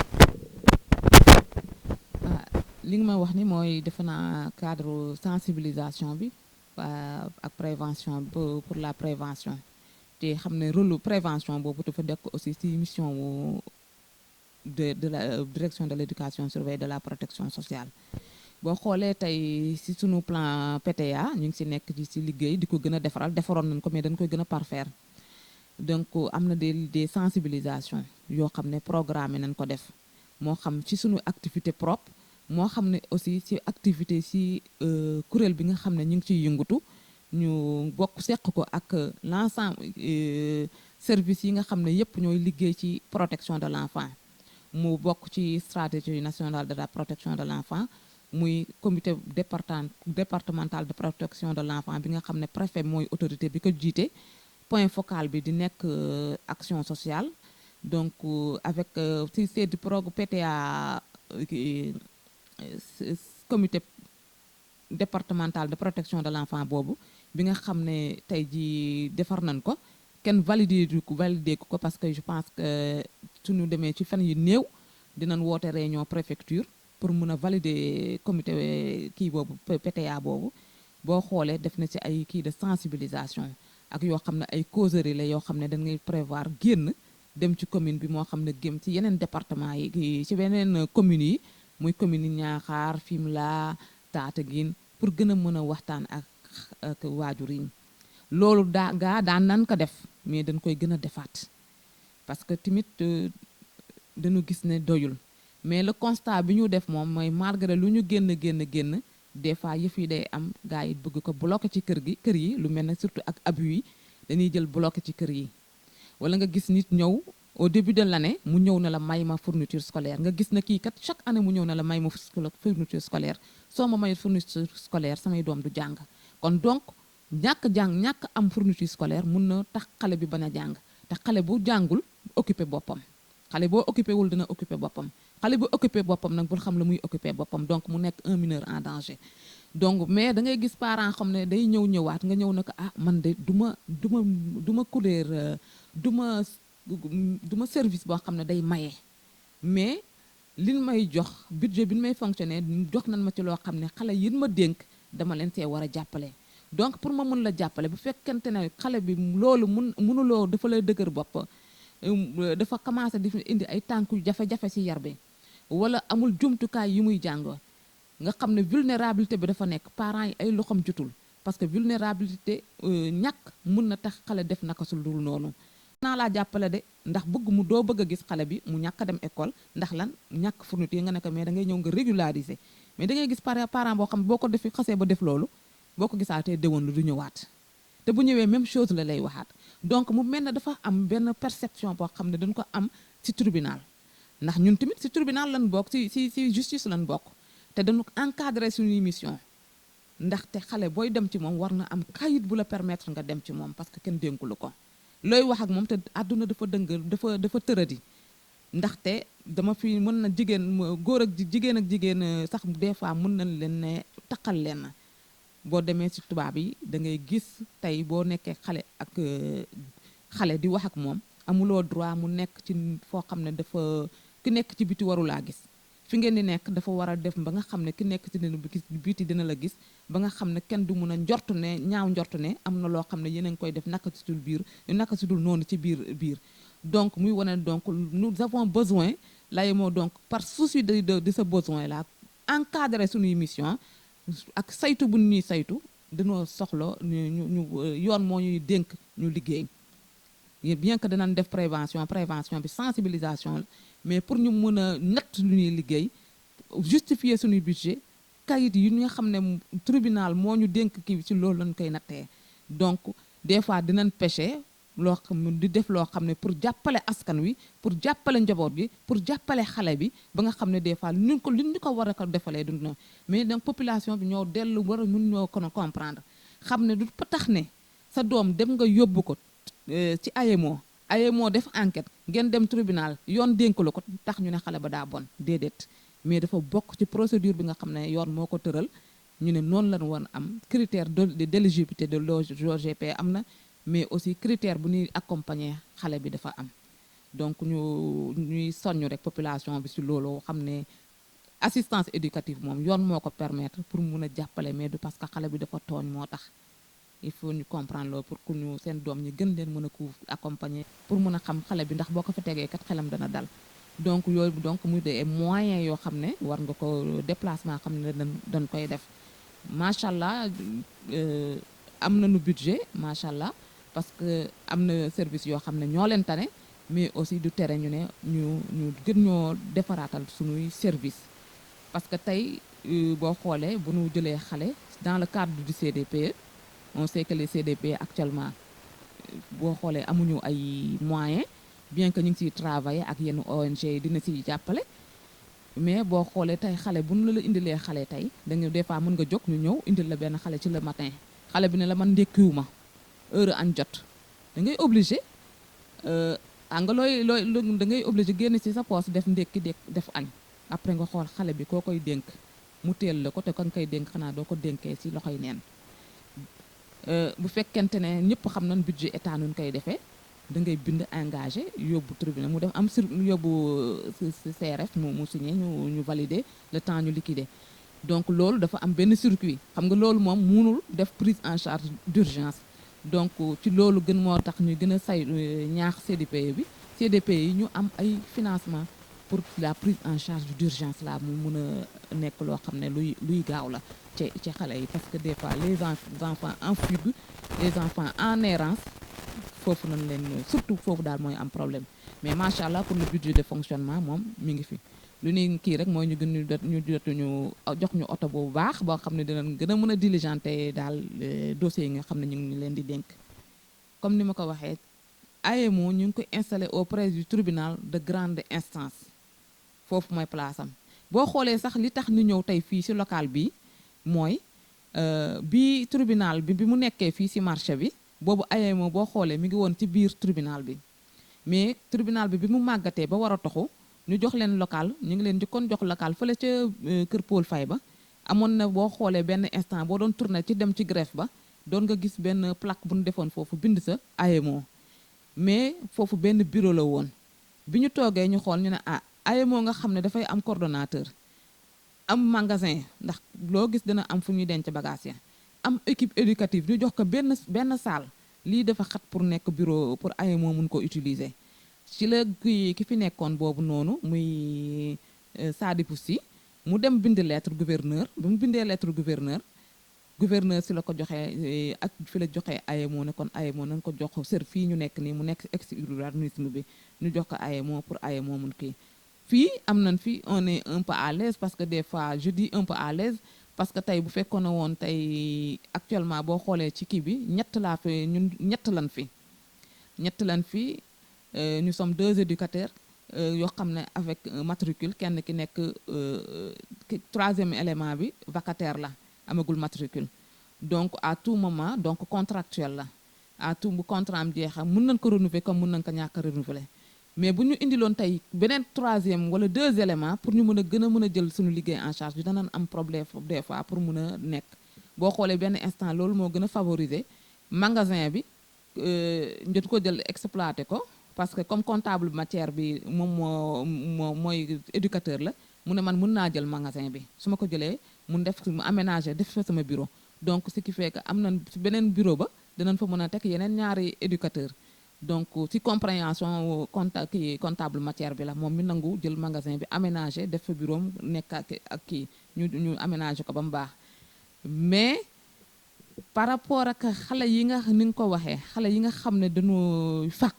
ah li nga ma wax ni mooy defe naa cadre sensibilisation bi ak prévention pour la prévention te xam ne rôle prévention boobu dafa dekk aussi ci mission wu de la direction de l'éducation surveillée de la protection sociale boo xoolee tey ci sunu plan PTA ñu ngi ci nekk ci liggéey di ko gën a defaroon nañ ko mais dañ koy gën a parfaire donc am na des sensibilisations yoo xam ne programmé nañ ko def moo xam ci sunu activité propre moo xam ne aussi ci activité ci kuréel bi nga xam ne ñu ngi ciy yëngatu ñu bokk seq ko ak l'ensemble service yi nga xam ne yépp ñooy liggéey ci protection de l'enfant mu bokk ci stratégie nationale de la protection de l'enfant muy comité départemental de protection de l'enfant bi nga xam ne préfet mooy autorité bi ko jiite point focal bi di nekk action sociale donc avec ci sedd prog PTA comité départemental de protection de l'enfant boobu bi nga xam ne tey ji defar nañ ko kenn validé ko parce que je pense que suñu demee ci fan yi néew dinañ woote réunion préfecture pour mën a valider comité kii boobu PTA boobu boo xoolee def na ci ay kii de sensibilisation ak yoo xam ne ay causeries la yoo xam ne dañ ngay prévoir génn dem ci commune bi moo xam ne gém ci yeneen département yi ci yeneen communes yi muy commune yi Niakhar Fimela Tataguine pour gën a mën a waxtaan ak waajur yi loolu daan nan ko def mais dañ koy gën a defaat parce que tamit dañu gis ne doyul mais le constat bi ñu def moom mooy malgré lu ñu génn des fois yëf yi day am gars yi bëgg ko bloqué ci kër yi lu mel ne surtout ak abus yi dañuy jël bloqué ci kër yi wala nga gis nit ñëw au début de l'année mu ñëw na la may ma fourniture scolaire nga gis na kii kat chaque année mu ñëw na la may ma fourniture scolaire soo ma mayut fourniture scolaire samay doom du jàng kon donc ñàkk am fourniture scolaire mun na tax xale bi bañ a jàng te xale bu jàngul occupé boppam xale boo occupé wul dina occupé boppam xale bu occupé boppam nag bul xam la muy occupé boppam donc mu nekk un mineur en danger donc mais da ngay gis parent xam ne day ñëwaat nga ñëw na ko ah man de du ma couleur du ma service boo xam ne day maye mais liñ may jox budget bi ñu may fonctionner jox nañ ma ci loo xam ne xale yin ma dénk dama leen see war a jàppale donc pour ma mën la jàppale bu fekkente ne xale bi loolu mënuloo dafa lay dëgër bopp dafa commencé di indi ay tànku jafe-jafe ci yar bi wala amul jumtukaay yi muy jàngoo nga xam ne vulnérabilité bi dafa nekk parents yi ay loxoom jotul parce que vulnérabilité ñàkk mun na tax xale def naka sul dul noonu naa laa jàppale de ndax doo bëgg a gis xale bi mu ñàkk a dem école ndax lan ñàkk fourniture nga ne ko mais da ngay ñëw nga régulariser mais da ngay gis parent boo xam boo ko def xasee ba def loolu boo ko gisaatee déwoon lu du ñëwaat te bu ñëwee même chose la lay waxaat donc mu mel ne dafa am benn perception boo xam ne dañ ko am ci tribunal ndax ñun tamit ci tribunal lan bokk ci justice lan bokk te dañu encadrer suñuy mission ndaxte xale booy dem ci moom war na am kayit bu la permettre nga dem ci moom parce que kenn dénkulu ko looy wax ak moom te àdduna dafa dafa tëradi ndaxte dama fi mën na góor ak jigéen sax des fois mën nañ leen ne taqal leen boo demee ci tubaab yi da ngay gis tey boo nekkee xale ak xale di wax ak moom amuloo droit mu nekk ci foo xam ne dafa ki nekk ci biti warulaa gis fi ngeen di nekk dafa war a def ba nga xam ne ki nekk ci biti dina la gis ba nga xam ne kenn du mun a ñaaw njortu ne am na loo xam ne yéen a ngi koy def naka si dul noonu ci biir donc muy wane donc nous avons besoin layemo donc par souci de ce besoin là encadrer suñuy mission ak saytu bu ñuy saytu dañoo soxla ñu yoon moo ñuy dénk ñu liggéey bien que danañ def prévention bi sensibilisation la mais pour ñu mën a natt lu ñuy liggéey justifier suñuy budget kayit yi nga xam ne tribunal moo ñu dénk kii ci loolu lañ koy nattee donc des fois dinañ pêcher loo xam di def loo xam ne pour jàppale askan wi pour jàppale njaboot gi pour jàppale xale bi ba nga xam ne des fois lu ñu ko war a ko defalee du noonu mais donc population bi ñoo dellu war a ñun ñoo ko comprendre xam ne du tax ne sa doom dem nga yóbbu ko ci AEMO def enquête ngeen dem tribunal yoon dénk la ko tax ñu ne xale ba daa bon déedéet mais dafa bokk ci procédure bi nga xam ne yoon moo ko tëral ñu ne noonu lañu war am critère d'éligibilité de l'OGP am na mais aussi critère bu ñuy accompagner xale bi dafa am donc ñuy soññ rek population bi ci loolu xam ne assistance éducative moom yoon moo ko permettre pour mun a jàppale mais du parce que xale bi dafa tooñ moo tax il faut ñu comprendre loolu pour que ñu seen doom ñi gën leen mën a ko accompagner pour mun a xam xale bi ndax boo ko fa tegee kat xelam dana dal donc yooyu donc muy des moyens yoo xam ne war nga ko déplacement xam ne dañ koy def macha allah am nañu budget macha allah parce que am na service yoo xam ne ñoo leen tane mais aussi du tere ñu ne ñu gën ñoo defaraatal suñuy service parce que tey boo xoolee bu ñu jëlee xale dans le cadre du CDPE on sait que les CDPE actuellement boo xoolee amuñu ay moyens bien que ñu ngi ciy travailler ak yenn ONG yi dina ciy jàppale mais boo xoolee tey xale bu ñu la indilee xale tey dañu des fois mën nga jóg ñu ñëw indil la benn xale ci le matin xale bi ne la man ndékkiwu ma heure añ jot da ngay obligé nga looy da ngay obligé génn ci sa poche def ndékki def añ après nga xool xale bi koo koy dénk mu teel la ko te kan koy dénk xanaa doo ko dénkee ci loxoy neen bu fekkente ne ñëpp xam nañ budget état nuñ koy defee da ngay bind engagé yóbbu tribunal mu dem am yóbbu CRF mu signé ñu valider le temps ñu liquider donc loolu dafa am benn circuit xam nga loolu moom munul def prise en charge d'urgence donc ci loolu gën moo tax ñu gën a say ñaax CDPE yi ñu am ay financement pour la prise en charge d'urgence la mu mun a nekk loo xam ne luy gaaw la ci xale yi parce que des fois les enfants en fugue les enfants en errance foofu nañ leen surtout foofu daal mooy am problème mais macha allah pour le budget de fonctionnement moom mi ngi fi lu ñuy kii rek mooy ñu gën ñu jox ñu oto bu baax boo xam ne dinañ gën a mën a diligenter daal dossiers yi nga xam ne ñu ngi leen di dénk comme ni ma ko waxee AEMO ñu ngi ko installé auprès du tribunal de grande instance foofu mooy place am boo xoolee sax li tax ñu ñëw tey fii ci local bi mooy bi tribunal bi mu nekkee fii ci marché bi boobu AEMO boo xoolee mi ngi woon ci biir tribunal bi mais tribunal bi mu màggatee ba war a toxu ñu jox leen local ñu ngi leen njëkkoon jox local fële ca kër Paul Faye ba amoon na boo xoolee benn instant boo doon tourné ci dem ci greffe ba doon nga gis benn plaque bu ñu defoon foofu bind sa AEMO mais foofu benn bureau la woon bi ñu toogee ñu xool ñu ne AEMO nga xam ne dafay am coordonnateur am magasin ndax loo gis dina am fu ñuy denc bagage ya am équipe éducative ñu jox ko benn salle lii dafa xat pour nekk bureau pour AEMO mun ko utiliser ci la ki fi nekkoon boobu noonu muy Sadibou Sy mu dem bind lettre gouverneur bi mu bindee lettre gouverneur si la ko joxee ak fi la joxee AEMO ne kon AEMO nañ ko jox sër fii ñu nekk nii mu nekk ex-urbanisme bi ñu jox ko AEMO pour AEMO mun kii fii am nañ fi on est un peu à l'aise parce que des fois je dis un peu à l'aise parce que tey bu fekkoon ne woon tey actuellement boo xoolee ci kii bi ñett lan fi nous sommes 2 éducateurs yoo xam ne avec matricule kenn ki nekk 3e élément bi vacataire la amagul matricule donc à tout moment donc contractuel la à tout bu contrat am jeexam mën nañ ko renouveler comme mën nañ ko ñàkk a renouveler mais bu ñu indiloon tey beneen 3e wala 2 éléments pour ñu mën a jël suñu liggéey en charge danañ am problème des fois pour mën a nekk boo xoolee benn instant loolu moo gën a favoriser magasin bi njot ko jël exploité ko parce que comme comptable matière bi moom mooy éducateur la mu ne man mën naa jël magasin bi su ma ko jëlee mu aménager def fa sama bureau donc ce qui fait que am na beneen bureau ba dinañ fa mën a teg yeneen ñaari éducateur donc ci compréhension comptable matière bi la moom mi nangu jël magasin bi aménager def fa bureau nekk ak kii ñu aménager ko ba mu baax mais par rapport ak xale yi nga ni nga ko waxee xale yi nga xam ne dañu fàq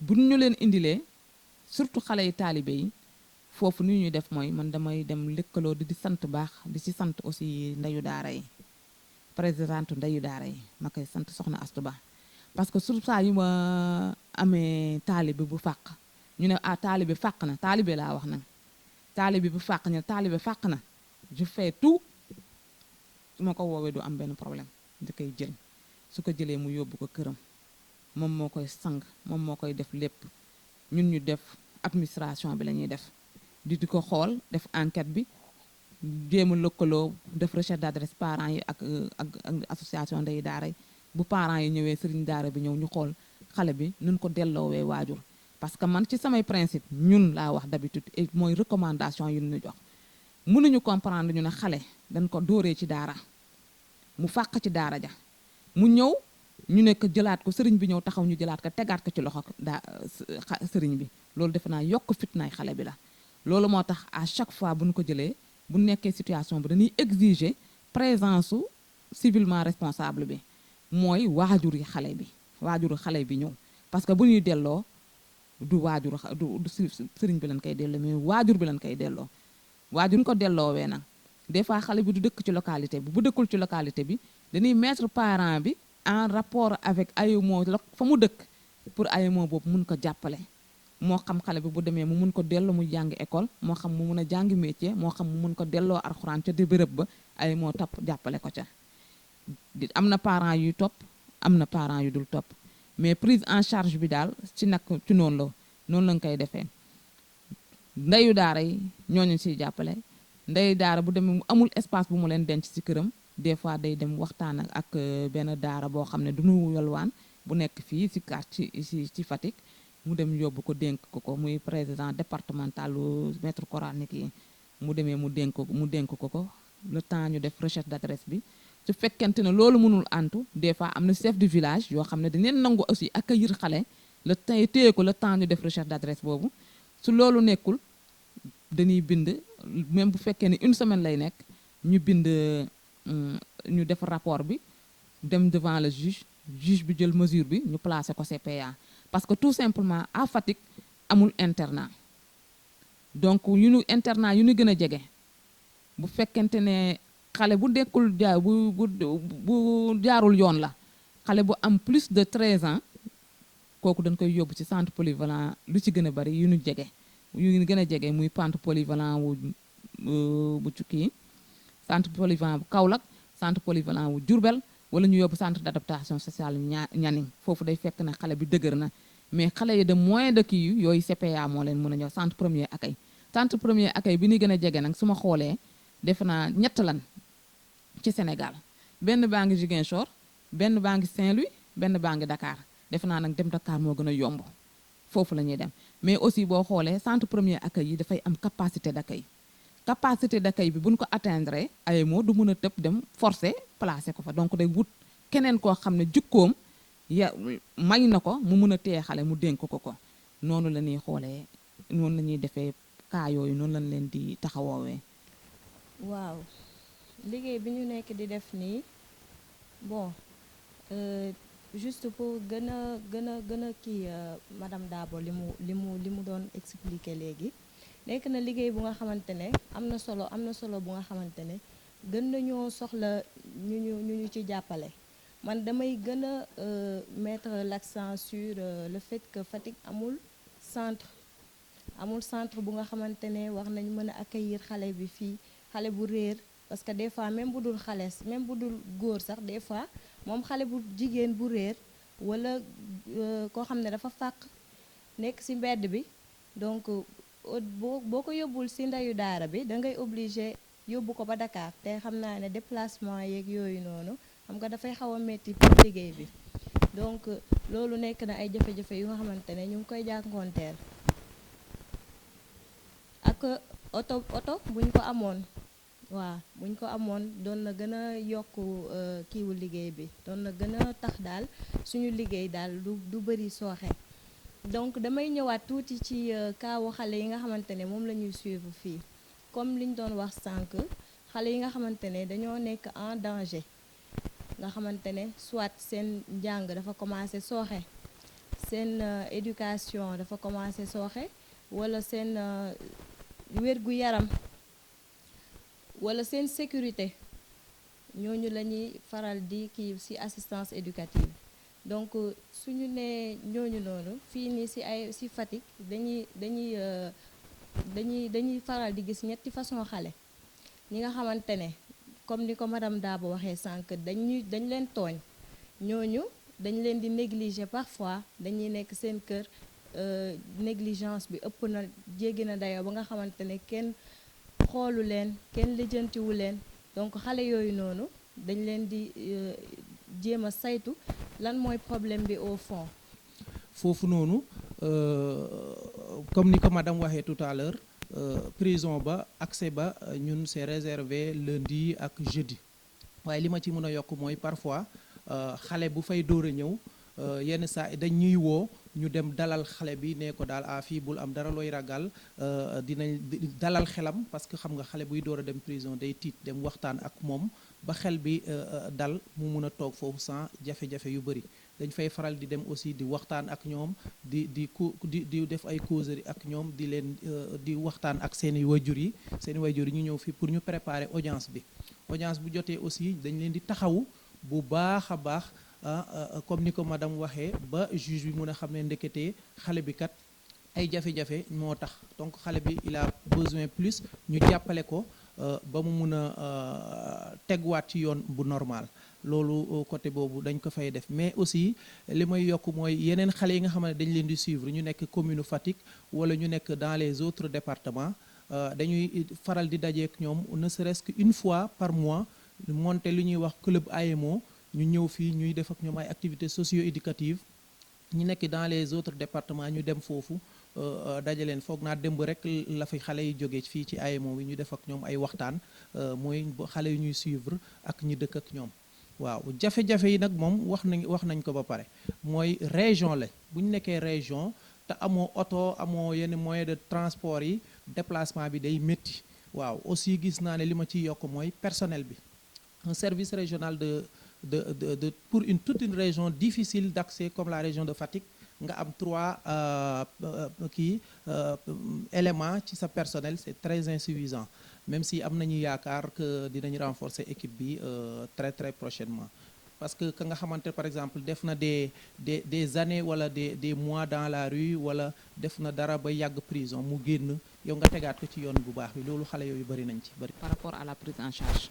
bu ñu leen indilee surtout xale yi taalibe yi foofu ni ñuy def mooy man damay dem lëkkaloo di sant baax di ci sant aussi ndeyu daara yi présidente ndeyu daara yi ma koy sant soxna Astu Ba parce que surtout saa yu ma amee taalibe bu fàq ñu ne taalibe fàq na taalibe laa wax nag taalibe bu fàq ñu ne taalibe fàq na je fais tout su ma ko woowee du am benn problème di koy jël su ko jëlee mu yóbbu ko këram moom moo koy sang moom moo koy def lépp ñun ñu def administration bi la ñuy def di ko xool def enquête bi jéem a lëkkaloo def recherche d'adresse parents yi ak association ndey daara yi bu parents yi ñëwee sëriñ daara bi ñëw ñu xool xale bi nun ko delloowee waajur parce que man ci samay principe ñun laa wax d'habitude et mooy recommandation yu ñu jox mënuñu comprendre ñu ne xale dañ ko dóoree ci daara mu fàq ci daara ja mu ñëw ñu ne ko jëlaat ko sëriñ bi ñëw taxaw ñu jëlaat ko tegaat ko ci loxo sëriñ bi loolu defe naa yokk fitnaay xale bi la loolu moo tax à chaque fois bu ñu ko jëlee bu nekkee situation bi dañuy exiger présence su civilement responsable bi mooy waajur yi xale bi waajuru xale bi ñëw parce que bu ñuy delloo du waajuru du sëriñ bi lañ koy delloo mais waajur bi lañ koy delloo waajur ñu ko delloowee nag des fois xale bi du dëkk ci localité bi bu dëkkul ci localité bi dañuy mettre parent bi en rapport avec AEMO fa mu dëkk pour AEMO boobu mun ko jàppale moo xam xale bi bu demee mu mun ko delloo mu jàngi école moo xam mu mun a jàngi métier moo xam mu mun ko delloo alxuraan ca di bërëb ba AEMO topp jàppale ko ca am na parents yuy topp am na parents yu dul topp mais prise en charge bi daal ci nag ci noonu lañ koy defee ndeyu daara yi ñooñu siy jàppale ndeyu daara bu demee mu amul espace bu mu leen denc ci këram des fois day dem waxtaan ak benn daara boo xam ne du ñu yolwaan bu nekk fii ci quartier ci Fatick mu dem yóbbu ko dénk ko muy président départemental maître coranique yi mu demee mu dénk ko le temps ñu def recherche d'adresse bi su fekkente ne loolu mënul antu des fois am na chef de village yoo xam ne dañ leen nangu aussi accueillir xale le temps téye ko le temps ñu def recherche d'adresse boobu su loolu nekkul dañuy bind même bu fekkee ne une semaine lay nekk ñu bind ñu def rapport bi dem devant le juge bi jël mesure bi ñu placer ko CPA parce que tout simplement à Fatick amul internat donc internat yu ñu gën a jege bu fekkente ne xale bu dekkul bu jaarul yoon la xale bu am plus de 13 ans kooku dañ koy yóbbu ci centre polyvalent lu ci gën a bari yu ñu jege yu gën a jege muy centre polyvalent bu Cukki centre polyvalent bu Kaolack centre polyvalent bu Diourbel wala ñu yóbbu centre d'adaptation sociale Nianing foofu day fekk na xale bi dëgër na mais xale yi de moins de kii yooyu CPA moo leen mën a ñëw centre premier accueil bi ni gën a jege nag su ma xoolee defe naa ñett lan ci Sénégal benn baa ngi Ziguinchor benn baa ngi Saint-Louis benn baa ngi Dakar defe naa nag dem Dakar moo gën a yomb foofu la ñuy dem mais aussi boo xoolee centre premier accueil yi dafay am capacité d'accueil bi bu ñu ko atteindre AEMO du mën a tëb dem forcer placer ko fa donc day wut keneen koo xam ne jukkoom may na ko mu mën a téye xale mu dénk ko noonu la ñuy xoolee noonu la ñuy defee cas yooyu noonu lañ leen di taxawoowee. waaw liggéey bi ñu nekk di def nii bon juste pour gën a kii madame Dabo li mu doon expliquer léegi nekk na liggéey bu nga xamante ne am na solo bu nga xamante ne gën nañoo soxla ñu ci jàppale man damay gën a mettre l'accent sur le fait que Fatick amul centre bu nga xamante ne war nañ mën a accueillir xale bi fii xale bu réer parce que des fois même bu dul góor sax des fois moom xale bu jigéen bu réer wala koo xam ne dafa fàq nekk ci mbedd bi donc boo ko yóbbul ci ndeyu daara bi da ngay obligé yóbbu ko ba Dakar te xam naa ne déplacement yeeg yooyu noonu xam nga dafay xaw a metti pour liggéey bi donc loolu nekk na ay jafe-jafe yu nga xamante ne ñu ngi koy jànkoonteel ak oto buñ ko amoon waaw buñ ko amoon doon na gën a yokk kiiwu liggéey bi doon na gën a tax daal suñu liggéey daal du bëri sooxe donc damay ñëwaat tuuti ci kaawu xale yi nga xamante ne moom la ñuy suivre fii comme liñ doon wax sànq xale yi nga xamante ne dañoo nekk en danger nga xamante ne soit seen njàng dafa commencé sooxe seen éducation dafa commencé sooxe wala seen wérgu yaram wala seen sécurité ñooñu la ñuy faral di kii ci assistance éducative donc suñu nee ñooñu noonu fii nii ci Fatick dañuy faral di gis ñetti façon xale ñi nga xamante ne comme ni ko madame Dabo waxee sànq dañ leen tooñ ñooñu dañ leen di négliger parfois dañuy nekk seen kër négligence bi ëpp na jéggi na dayoo ba nga xamante ne kenn xoolu leen kenn lijjantiwu leen donc xale yooyu noonu dañ leen di jéem a saytu lan mooy problème bi au fond. foofu noonu comme ni ko madame waxee tout à l'heure prison ba accès ba ñun c'est réservé lundi ak jeudi waaye li ma ci mën a yokk mooy parfois xale bu fay dóor a ñëw yenn saa dañ ñuy woo ñu dem dalal xale bi ne ko daal fii bul am dara looy ragal dinañ dalal xelam parce que xam nga xale buy door a dem prison day tiit dem waxtaan ak moom ba xel bi dal mu mun a toog foofu sans jafe-jafe yu bëri dañ fay faral di dem aussi di waxtaan ak ñoom di def ay causerie ak ñoom di leen di waxtaan ak seeni wayjur yi ñu ñëw fii pour ñu préparer audience bi audience bu jotee aussi dañ leen di taxawu bu baax a baax comme ni ko madame waxee ba juge bi mun a xam ne ndeketee xale bi kat ay jafe-jafe moo tax donc xale bi il a besoin plus ñu jàppale ko ba mu mun a tegwaat ci yoon bu normal loolu côté boobu dañ ko fay def mais aussi li may yokk mooy yeneen xale yi nga xam ne dañ leen di suivre ñu nekk commune Fatick wala ñu nekk dans les autres départements dañuy faral di dajeek ñoom ne serait-ce qu'une fois par mois monter lu ñuy wax club AMO ñu ñëw fii ñuy def ak ñoom ay activités socio-éducatives ñu nekk dans les autres départements ñu dem foofu dajaleen foog naa démb rek la fi xale yi jógee fii ci AMO bi ñu def ak ñoom ay waxtaan mooy xale yu ñuy suivre ak ñi dëkk ak ñoom waaw jafe-jafe yi nag moom wax nañ ko ba pare mooy région la bu ñu nekkee région te amoo oto amoo yenn moyen de transport yi déplacement bi day métti waaw aussi gis naa ne li ma ciy yokk mooy personnel bi un service régional de pour toute une région difficile d'accès comme la région de Fatick nga am 3 éléments ci sa personnel c'est très insuffisant même si am nañu yaakaar que dinañ renforcer équipe bi très très prochainement parce que ka nga xamante par exemple def na des années wala des mois dans la rue wala def na dara ba yàgg prison mu génn yow nga tegaat ko ci yoon bu baax bi loolu xale yooyu bari nañ ci bari. par rapport à la prise en charge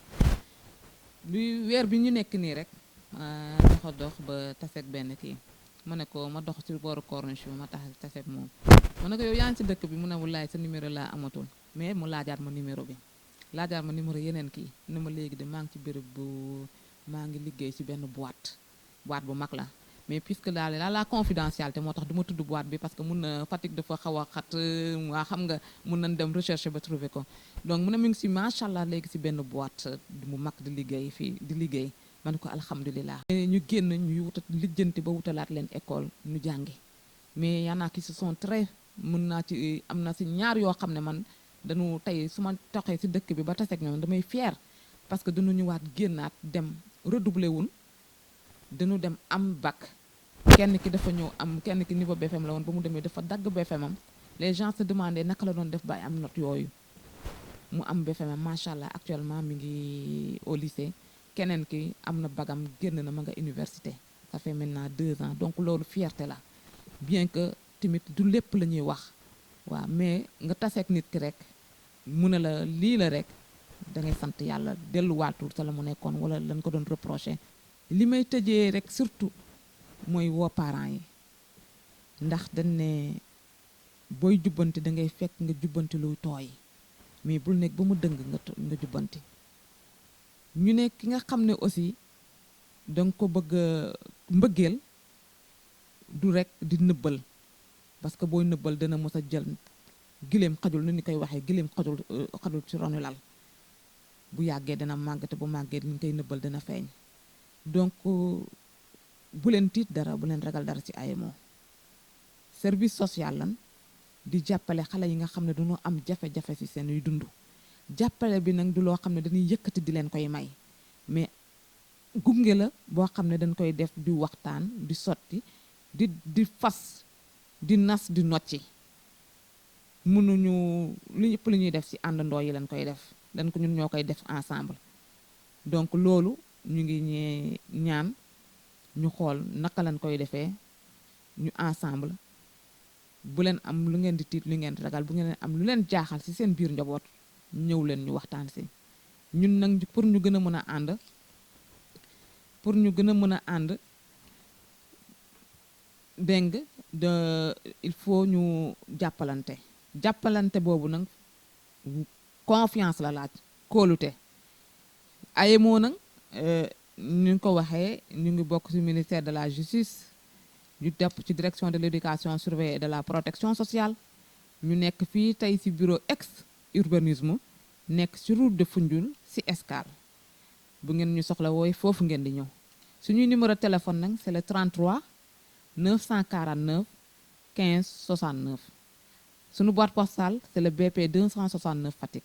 luy weer bi ñu nekk nii rek dox ba taseeg benn kii ma ne ko ma dox ci booru corniche bi ma taseeg moom ma ne ko yow yaa ngi ci dëkk bi mu ne wulaay sa numéro laa amatul mais mu laajaat ma numéro bi laajaat ma numéro yeneen kii ne ma léegi de maa ngi ci béréb bu maa ngi liggéey ci benn boîte bu mag la mais puisque daal la confidentialité moo tax du ma tudd boîte bi parce que mun na Fatick dafa xaw a xat waa xam nga mun nañ dem recherche ba trouver ko donc mu ne mu ngi ci macha allah léegi ci benn boîte mu mag di liggéey fii di liggéey ma ne ko alhamdulilah. ñu génn ñu wutat lijjanti ba wutalaat leen école ñu jàngi mais y en a qui se sont très mun naa ci am na ci ñaar yoo xam ne man dañu tey su ma toxee ci dëkk bi ba taseeg ñoom damay fier parce que dañu ñëwaat génnaat dem redoubler wun dañu dem am bac kenn ki dafa ñëw am kenn ki niveau BFM la woon ba mu demee dafa dagg BFM am les gens se demandaient naka la doon def ba am note yooyu mu am BFM am macha allah actuellement mi ngi au lycée keneen ki am na bagam génn na ma nga université ça fait maintenant 2 ans donc loolu fierté la bien que tamit du lépp la ñuy wax waaw mais nga taseeg nit ki rek mu ne la lii la rek da ngay sant yàlla delluwaatul sa la mu nekkoon wala lañ ko doon reproché li may tëjee rek surtout mooy woo parents yi ndax dañ ne booy jubbanti da ngay fekk nga jubbanti luy tooy mais bul nekk ba mu dëng nga jubbanti ñu ne ki nga xam ne aussi danga ko bëgg mbëggeel du rek di nëbbal parce que booy nëbbal dana mos a jël giléem xajul nu ni koy waxee giléem xajul ci ronu lal bu yàggee dana màgg te bu màggee ni ñu koy nëbbal dana feeñ donc bu leen tiit dara bu leen ragal dara ci AMO service social lan di jàppale xale yi nga xam ne dañoo am jafe-jafe ci seen yu dund jàppale bi nag du loo xam ne dañuy yëkkati di leen koy may mais gunge la boo xam ne dañ koy def di waxtaan di sotti di fas di nas di nocci mënuñu li yëpp lu ñuy def ci àndandoo yi lañ koy def dañ ko ñun ñoo koy def ensemble donc loolu ñu ngi ñaan ñu xool naka lañ koy defee ñu ensemble bu leen am lu ngeen di tiit lu ngeen ragal bu ngeen am lu leen jaaxal ci seen biir njaboot ñëw leen ñu waxtaan ci ñun nag pour ñu gën a mën a ànd dégg nga il faut ñu jàppalante boobu nag confiance la laaj kóolute AEMO nag ñu ngi ko waxee ñu ngi bokk ci ministère de la justice ñu tepp ci direction de l'éducation surveillée et de la protection sociale ñu nekk fii tey ci bureau ex urbanisme nekk ci route de Foundiougne ci Escale bu ngeen ñu soxla wooy foofu ngeen di ñëw suñuy numéro téléphone nag c'est le 33 949 15 69 suñu boîte postale c'est le BP 269 Fatick